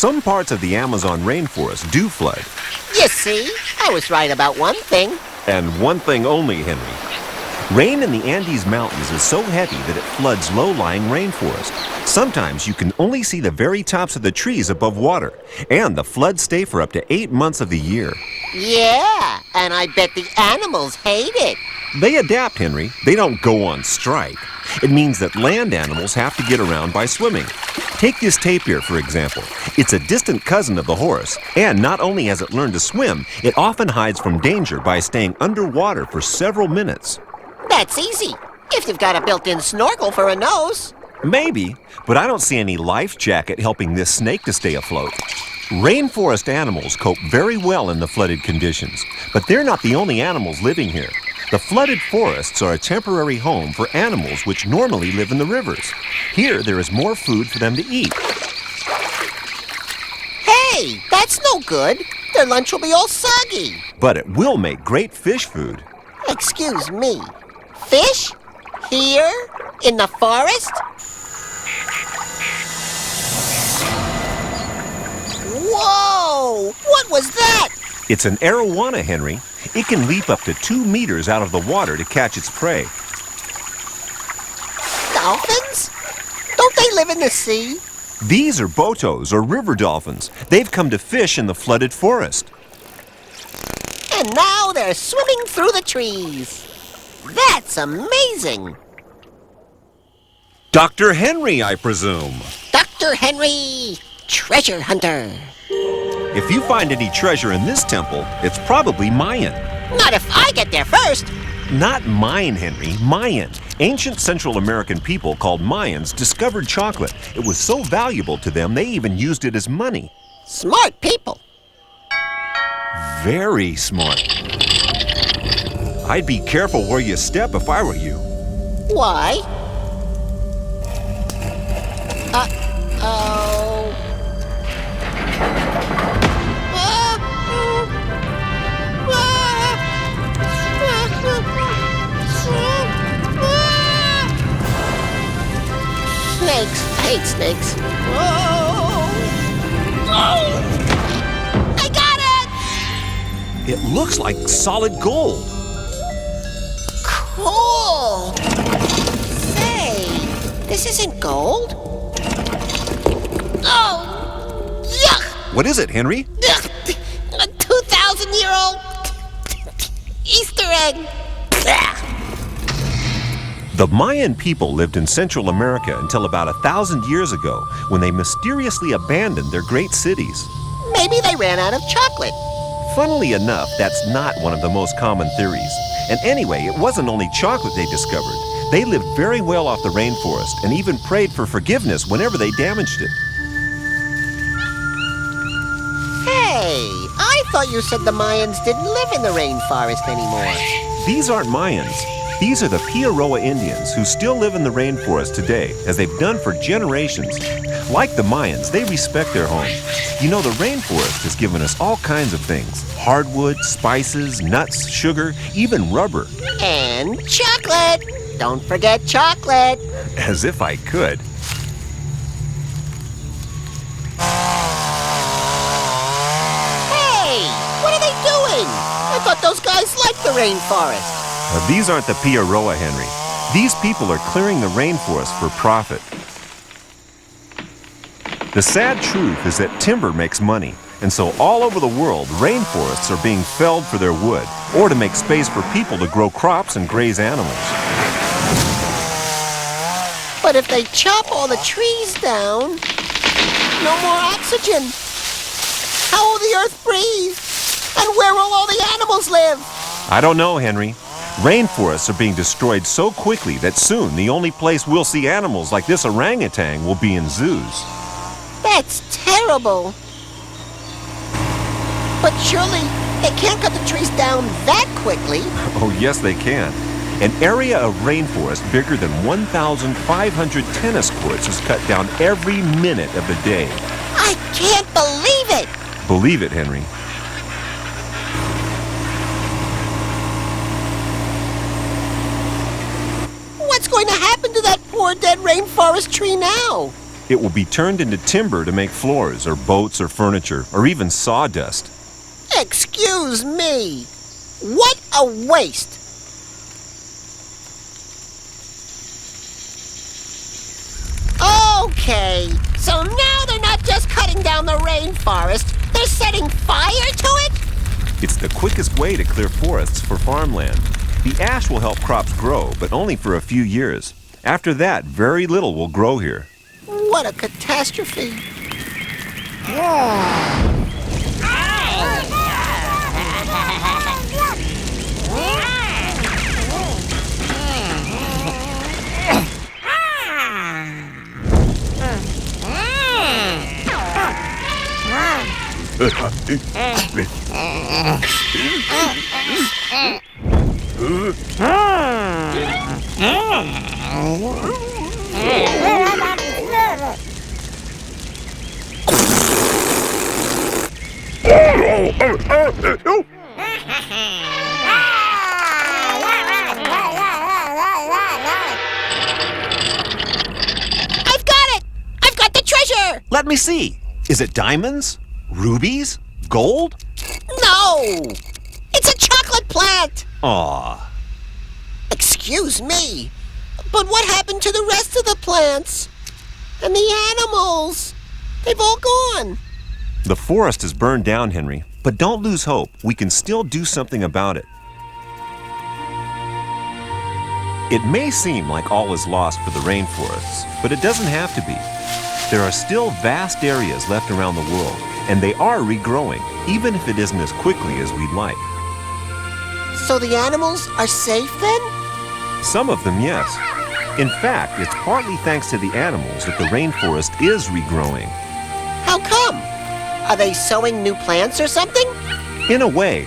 Some parts of the Amazon rainforest do flood. You see, I was right about one thing. And one thing only, Henry. Rain in the Andes Mountains is so heavy that it floods low-lying rainforest. Sometimes you can only see the very tops of the trees above water, and the floods stay for up to 8 months of the year. Yeah, and I bet the animals hate it. They adapt, Henry. They don't go on strike. It means that land animals have to get around by swimming. Take this tapir, for example. It's a distant cousin of the horse, and not only has it learned to swim, it often hides from danger by staying underwater for several minutes. That's easy, if you've got a built-in snorkel for a nose. Maybe, but I don't see any life jacket helping this snake to stay afloat. Rainforest animals cope very well in the flooded conditions, but they're not the only animals living here. The flooded forests are a temporary home for animals which normally live in the rivers. Here, there is more food for them to eat. Hey, that's no good. Their lunch will be all soggy. But it will make great fish food. Excuse me. Fish? Here? In the forest? Whoa! What was that? It's an arowana, Henry. It can leap up to 2 meters out of the water to catch its prey. Dolphins? Don't they live in the sea? These are botos, or river dolphins. They've come to fish in the flooded forest. And now they're swimming through the trees. That's amazing. Dr. Henry, I presume. Dr. Henry, treasure hunter. If you find any treasure in this temple, it's probably Mayan. Not if I get there first. Not Mayan, Henry, Mayan. Ancient Central American people called Mayans discovered chocolate. It was so valuable to them, they even used it as money. Smart people. Very smart. I'd be careful where you step if I were you. Why? Uh-oh. Snakes. I hate snakes. Whoa. Oh. I got it! It looks like solid gold. Cool. Say, this isn't gold? Oh, yuck! What is it, Henry? A 2,000-year-old Easter egg. The Mayan people lived in Central America until about 1,000 years ago, when they mysteriously abandoned their great cities. Maybe they ran out of chocolate. Funnily enough, that's not one of the most common theories. And anyway, it wasn't only chocolate they discovered. They lived very well off the rainforest and even prayed for forgiveness whenever they damaged it. Hey, I thought you said the Mayans didn't live in the rainforest anymore. These aren't Mayans. These are the Pierrot Indians who still live in the rainforest today, as they've done for generations. Like the Mayans, they respect their home. You know, the rainforest has given us all kinds of things. Hardwood, spices, nuts, sugar, even rubber. And chocolate. Don't forget chocolate. As if I could. Hey, what are they doing? I thought those guys liked the rainforest. These aren't the Pierrot, Henry. These people are clearing the rainforest for profit. The sad truth is that timber makes money, and so all over the world, rainforests are being felled for their wood, or to make space for people to grow crops and graze animals. But if they chop all the trees down, no more oxygen. How will the earth breathe? And where will all the animals live? I don't know, Henry. Rainforests are being destroyed so quickly that soon the only place we'll see animals like this orangutan will be in zoos. That's terrible. But surely they can't cut the trees down that quickly. Oh, yes, they can. An area of rainforest bigger than 1,500 tennis courts is cut down every minute of the day. I can't believe it. Believe it, Henry. What's going to happen to that poor dead rainforest tree now? It will be turned into timber to make floors or boats or furniture or even sawdust. Excuse me. What a waste. Okay, so now they're not just cutting down the rainforest, they're setting fire to it? It's the quickest way to clear forests for farmland. The ash will help crops grow, but only for a few years. After that, very little will grow here. What a catastrophe. I've got it! I've got the treasure! Let me see. Is it diamonds? Rubies? Gold? No! It's a chocolate plant! Aw. Excuse me, but what happened to the rest of the plants? And the animals? They've all gone. The forest is burned down, Henry, but don't lose hope. We can still do something about it. It may seem like all is lost for the rainforests, but it doesn't have to be. There are still vast areas left around the world, and they are regrowing, even if it isn't as quickly as we'd like. So the animals are safe then? Some of them, yes. In fact, it's partly thanks to the animals that the rainforest is regrowing. How come? Are they sowing new plants or something? In a way,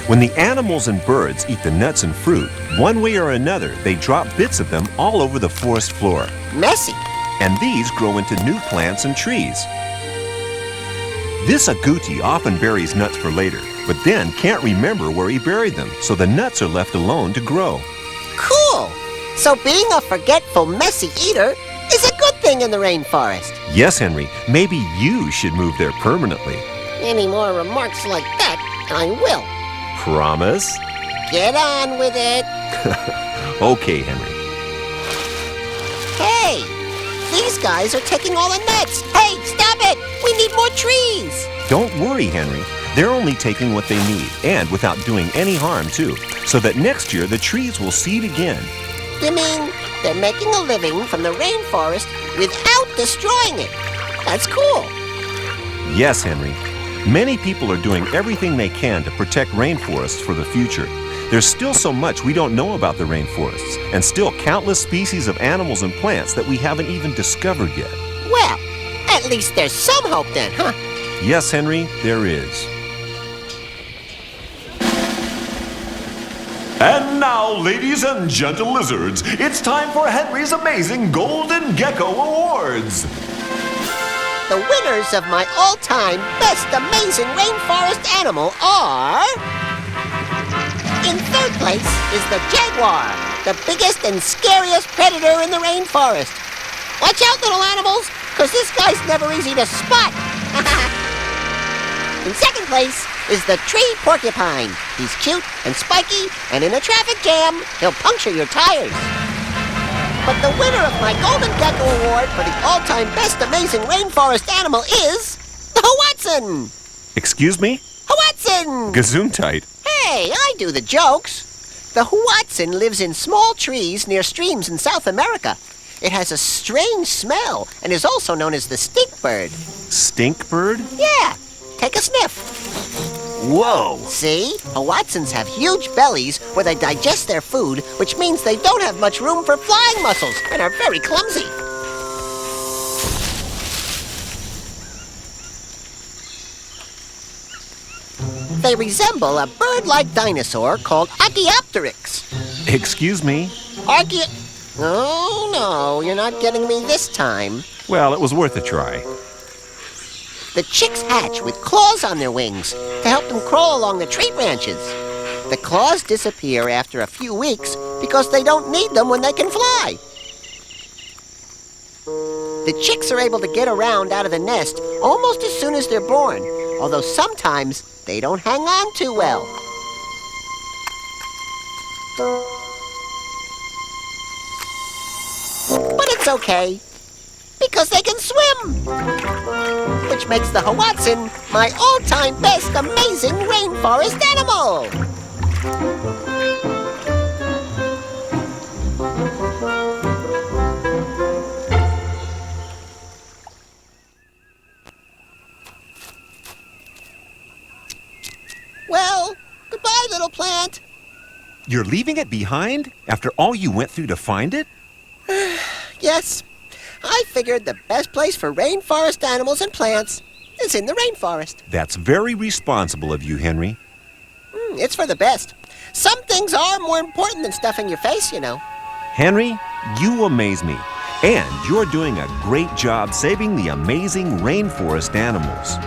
when the animals and birds eat the nuts and fruit, one way or another, they drop bits of them all over the forest floor. Messy. And these grow into new plants and trees. This agouti often buries nuts for later, but then can't remember where he buried them, so the nuts are left alone to grow. Cool. So being a forgetful, messy eater is a good thing in the rainforest. Yes, Henry, maybe you should move there permanently. Any more remarks like that, and I will. Promise? Get on with it. Okay, Henry. Hey, these guys are taking all the nuts. Hey, stop it. We need more trees. Don't worry, Henry. They're only taking what they need, and without doing any harm, too, so that next year the trees will seed again. You mean they're making a living from the rainforest without destroying it? That's cool. Yes, Henry. Many people are doing everything they can to protect rainforests for the future. There's still so much we don't know about the rainforests, and still countless species of animals and plants that we haven't even discovered yet. Well, at least there's some hope then, huh? Yes, Henry, there is. And now, ladies and gentle lizards, it's time for Henry's amazing Golden Gecko Awards. The winners of my all-time best amazing rainforest animal are... In third place is the jaguar, the biggest and scariest predator in the rainforest. Watch out, little animals, because this guy's never easy to spot. In second place is the tree porcupine. He's cute and spiky, and in a traffic jam, he'll puncture your tires. But the winner of my Golden Gecko Award for the all-time best amazing rainforest animal is the Hoatzin. Excuse me? Hoatzin! Gesundheit. Hey, I do the jokes. The Hoatzin lives in small trees near streams in South America. It has a strange smell and is also known as the stink bird. Stink bird? Yeah, take a sniff. Whoa! See? Hoatzins have huge bellies where they digest their food, which means they don't have much room for flying muscles and are very clumsy. They resemble a bird-like dinosaur called Archaeopteryx. Excuse me? Oh, no, you're not getting me this time. Well, it was worth a try. The chicks hatch with claws on their wings to help them crawl along the tree branches. The claws disappear after a few weeks because they don't need them when they can fly. The chicks are able to get around out of the nest almost as soon as they're born, although sometimes they don't hang on too well. But it's okay, because they can swim, which makes the Hawatson my all-time best amazing rainforest animal. Well, goodbye, little plant. You're leaving it behind after all you went through to find it? Yes, I figured the best place for rainforest animals and plants is in the rainforest. That's very responsible of you, Henry. It's for the best. Some things are more important than stuffing your face, you know. Henry, you amaze me. And you're doing a great job saving the amazing rainforest animals.